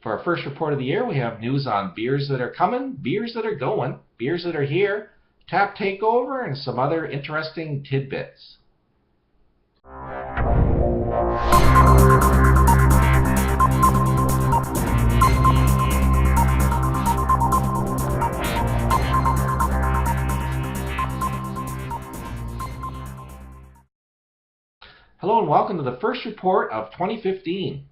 For our first report of the year, we have news on beers that are coming, beers that are going, beers that are here, tap takeover, and some other interesting tidbits. Hello and welcome to the first report of 2015.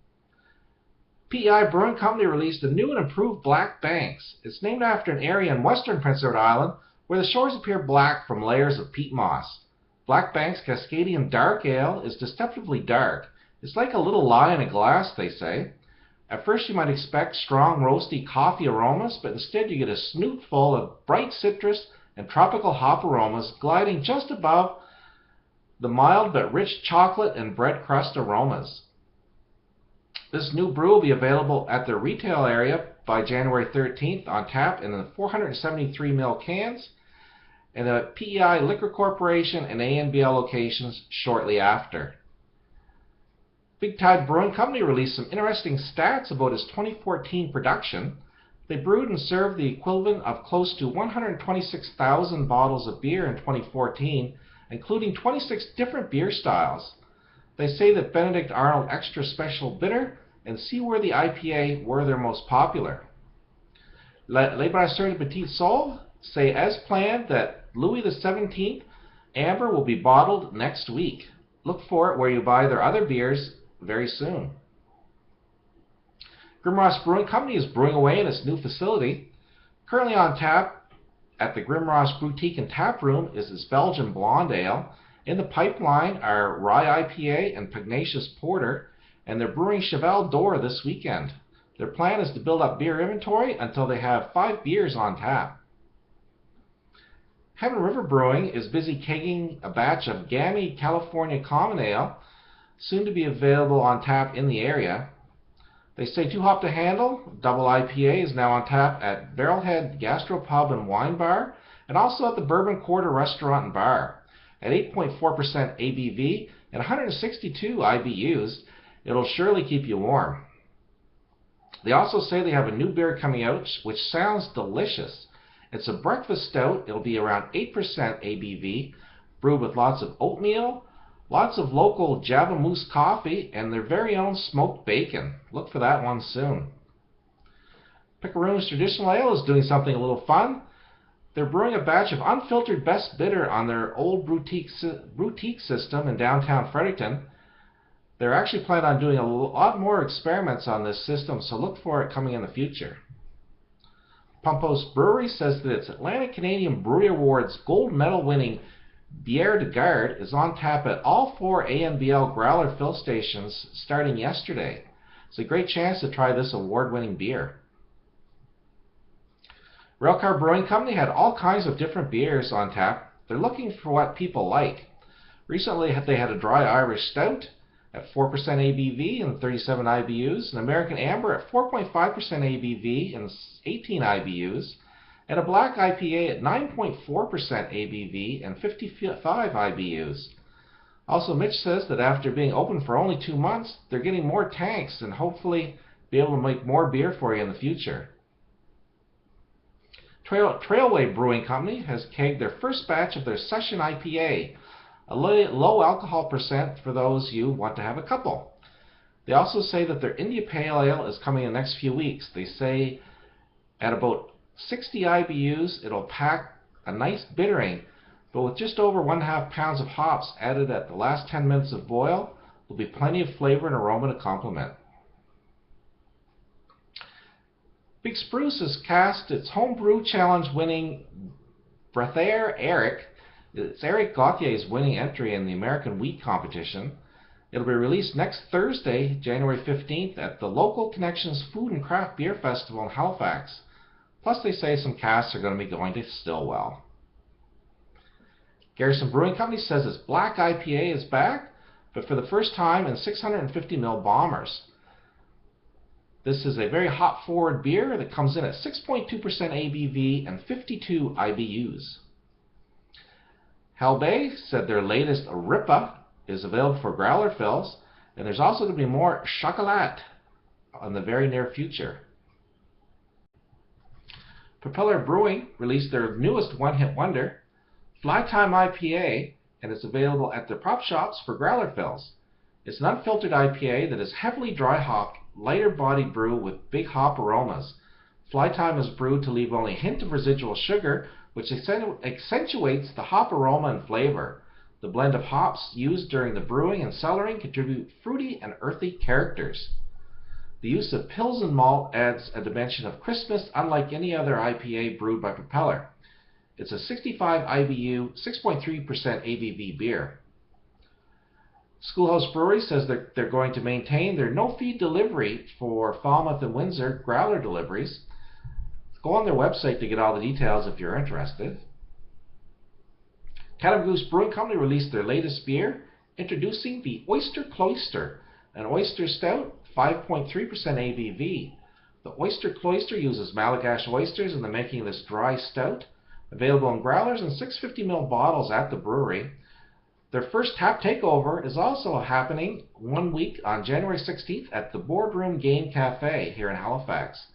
PEI Brewing Company released a new and improved Black Banks. It's named after an area in western Prince Edward Island where the shores appear black from layers of peat moss. Black Banks Cascadian Dark Ale is deceptively dark. It's like a little lie in a glass, they say. At first you might expect strong roasty coffee aromas, but instead you get a snoot-full of bright citrus and tropical hop aromas gliding just above the mild but rich chocolate and bread crust aromas. This new brew will be available at the retail area by January 13th on tap in the 473 ml cans and the PEI Liquor Corporation and ANBL locations shortly after. Big Tide Brewing Company released some interesting stats about its 2014 production. They brewed and served the equivalent of close to 126,000 bottles of beer in 2014, including 26 different beer styles. They say that Benedict Arnold Extra Special Bitter and Seaworthy IPA were their most popular. Les Brasseurs de Petite Saule say as planned that Louis XVII Amber will be bottled next week. Look for it where you buy their other beers very soon. Grimross Brewing Company is brewing away in its new facility. Currently on tap at the Grimross Boutique and Tap Room is its Belgian Blonde Ale. In the pipeline are Rye IPA and Pugnacious Porter, and they're brewing Cheval d'Or this weekend. Their plan is to build up beer inventory until they have 5 beers on tap. Heaven River Brewing is busy kegging a batch of Gammy California Common Ale, soon to be available on tap in the area. They say Too Hop to Handle Double IPA is now on tap at Barrelhead Gastropub and Wine Bar, and also at the Bourbon Quarter Restaurant and Bar. At 8.4% ABV and 162 IBUs, it'll surely keep you warm. They also say they have a new beer coming out which sounds delicious. It's a breakfast stout. It'll be around 8% ABV, brewed with lots of oatmeal, lots of local Java Moose coffee, and their very own smoked bacon. Look for that one soon. Picaroon's Traditional Ale is doing something a little fun. They're brewing a batch of unfiltered best bitter on their old boutique system in downtown Fredericton. They're actually planning on doing a lot more experiments on this system, so look for it coming in the future. Pompos Brewery says that its Atlantic Canadian Brewery Awards gold medal winning Bière de Garde is on tap at all 4 ANBL growler fill stations starting yesterday. It's a great chance to try this award-winning beer. Railcar Brewing Company had all kinds of different beers on tap. They're looking for what people like. Recently they had a dry Irish Stout at 4% ABV and 37 IBUs, an American Amber at 4.5% ABV and 18 IBUs, and a Black IPA at 9.4% ABV and 55 IBUs. Also, Mitch says that after being open for only 2 months, they're getting more tanks and hopefully be able to make more beer for you in the future. Trailway Brewing Company has kegged their first batch of their Session IPA, a low alcohol percent for those you want to have a couple. They also say that their India Pale Ale is coming in the next few weeks. They say at about 60 IBUs it'll pack a nice bittering, but with just over 1.5 pounds of hops added at the last 10 minutes of boil, there'll be plenty of flavor and aroma to complement. Big Spruce has cast its Homebrew Challenge winning Breathair Eric. It's Eric Gauthier's winning entry in the American Wheat Competition. It'll be released next Thursday, January 15th at the Local Connections Food and Craft Beer Festival in Halifax. Plus they say some casks are going to be going to Stillwell. Garrison Brewing Company says its Black IPA is back, but for the first time in 650 ml bombers. This is a very hop-forward beer that comes in at 6.2% ABV and 52 IBUs. Halbay said their latest Ripa is available for growler fills, and there's also going to be more chocolat in the very near future. Propeller Brewing released their newest one-hit wonder, Flytime IPA, and it's available at their prop shops for growler fills. It's an unfiltered IPA that is heavily dry hopped, lighter bodied brew with big hop aromas. Flytime is brewed to leave only a hint of residual sugar, which accentuates the hop aroma and flavor. The blend of hops used during the brewing and cellaring contribute fruity and earthy characters. The use of Pilsen malt adds a dimension of crispness unlike any other IPA brewed by Propeller. It's a 65 IBU, 6.3% ABV beer. Schoolhouse Brewery says they're going to maintain their no-feed delivery for Falmouth and Windsor growler deliveries. Go on their website to get all the details if you're interested. Cat Goose Brewing Company released their latest beer, introducing the Oyster Cloister, an oyster stout, 5.3% ABV. The Oyster Cloister uses Malagash oysters in the making of this dry stout, available in growlers and 650ml bottles at the brewery. Their first tap takeover is also happening 1 week on January 16th at the Boardroom Game Cafe here in Halifax.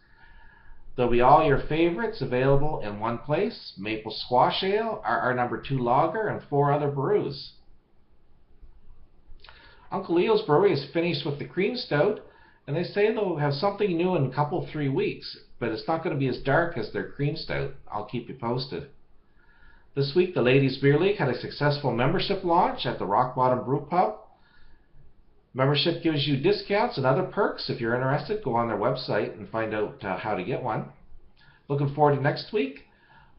There'll be all your favorites available in one place: Maple Squash Ale, our No. 2 Lager, and 4 other brews. Uncle Leo's Brewery is finished with the cream stout, and they say they'll have something new in a 3 weeks, but it's not going to be as dark as their cream stout. I'll keep you posted. This week, the Ladies Beer League had a successful membership launch at the Rock Bottom Brew Pub. Membership gives you discounts and other perks. If you're interested, go on their website and find out how to get one. Looking forward to next week.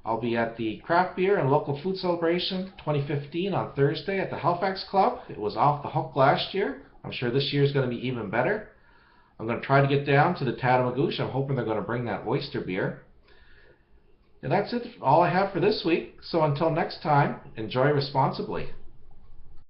I'll be at the Craft Beer and Local Food Celebration 2015 on Thursday at the Halifax Club. It was off the hook last year. I'm sure this year is going to be even better. I'm going to try to get down to the Tatamagouche. I'm hoping they're going to bring that oyster beer. And that's it, all I have for this week. So until next time, enjoy responsibly.